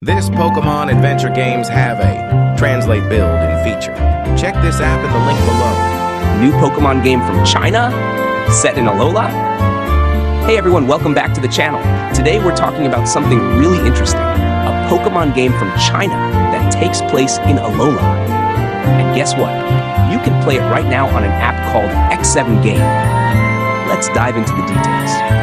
This Pokemon adventure games have a translate build and feature. Check this app in the link below. New Pokemon game from China? Set in Alola? Hey everyone, welcome back to the channel. Today we're talking about something really interesting. A Pokemon game from China that takes place in Alola. And guess what? You can play it right now on an app called X7game. Let's dive into the details.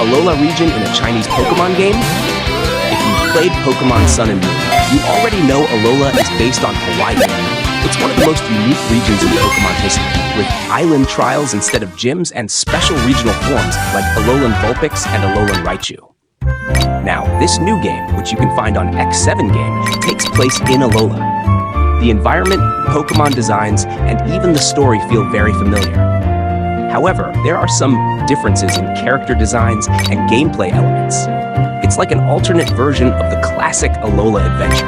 Alola region in a Chinese Pokémon game? If you've played Pokémon Sun and Moon, you already know Alola is based on Hawaii. It's one of the most unique regions in Pokémon history, with island trials instead of gyms and special regional forms like Alolan Vulpix and Alolan Raichu. Now, this new game, which you can find on X7game, takes place in Alola. The environment, Pokémon designs, and even the story feel very familiar. However, there are some differences in character designs and gameplay elements. It's like an alternate version of the classic Alola adventure.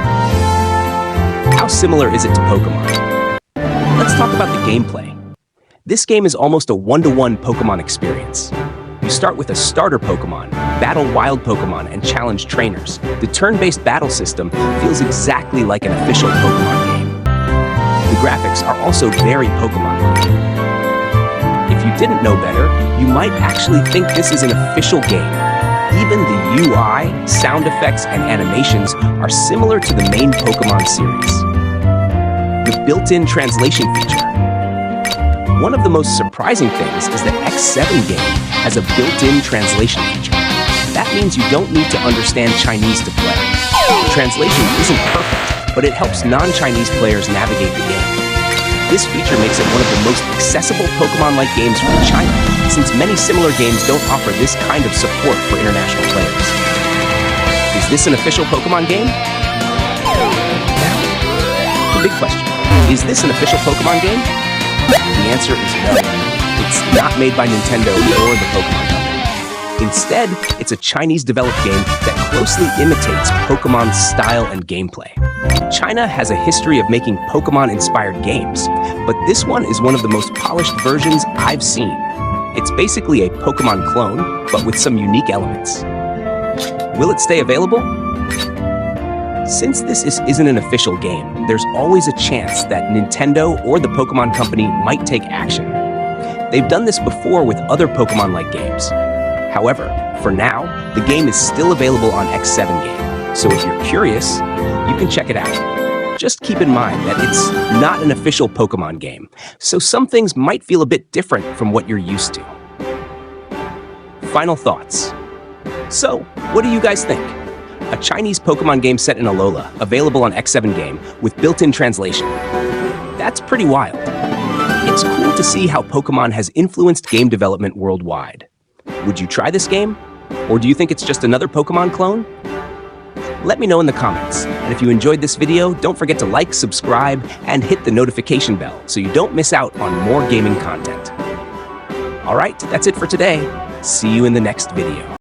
How similar is it to Pokémon? Let's talk about the gameplay. This game is almost a one-to-one Pokémon experience. You start with a starter Pokémon, battle wild Pokémon, and challenge trainers. The turn-based battle system feels exactly like an official Pokémon game. The graphics are also very Pokémon-like. If you didn't know better, you might actually think this is an official game. Even the UI, sound effects, and animations are similar to the main Pokémon series. The built-in translation feature. One of the most surprising things is that X7game has a built-in translation feature. That means you don't need to understand Chinese to play. The translation isn't perfect, but it helps non-Chinese players navigate the game. This feature makes it one of the most accessible Pokémon-like games from China, since many similar games don't offer this kind of support for international players. Is this an official Pokémon game? Now, the big question. Is this an official Pokémon game? The answer is no. It's not made by Nintendo or the Pokémon Company. Instead, it's a Chinese-developed game that closely imitates Pokémon's style and gameplay. China has a history of making Pokémon-inspired games, but this one is one of the most polished versions I've seen. It's basically a Pokémon clone, but with some unique elements. Will it stay available? Since this isn't an official game, there's always a chance that Nintendo or the Pokémon Company might take action. They've done this before with other Pokémon-like games. However, for now, the game is still available on X7game, so if you're curious, you can check it out. Just keep in mind that it's not an official Pokémon game, so some things might feel a bit different from what you're used to. Final thoughts. So, what do you guys think? A Chinese Pokémon game set in Alola, available on X7game, with built-in translation. That's pretty wild. It's cool to see how Pokémon has influenced game development worldwide. Would you try this game? Or do you think it's just another Pokémon clone? Let me know in the comments. And if you enjoyed this video, don't forget to like, subscribe, and hit the notification bell so you don't miss out on more gaming content. Alright, that's it for today. See you in the next video.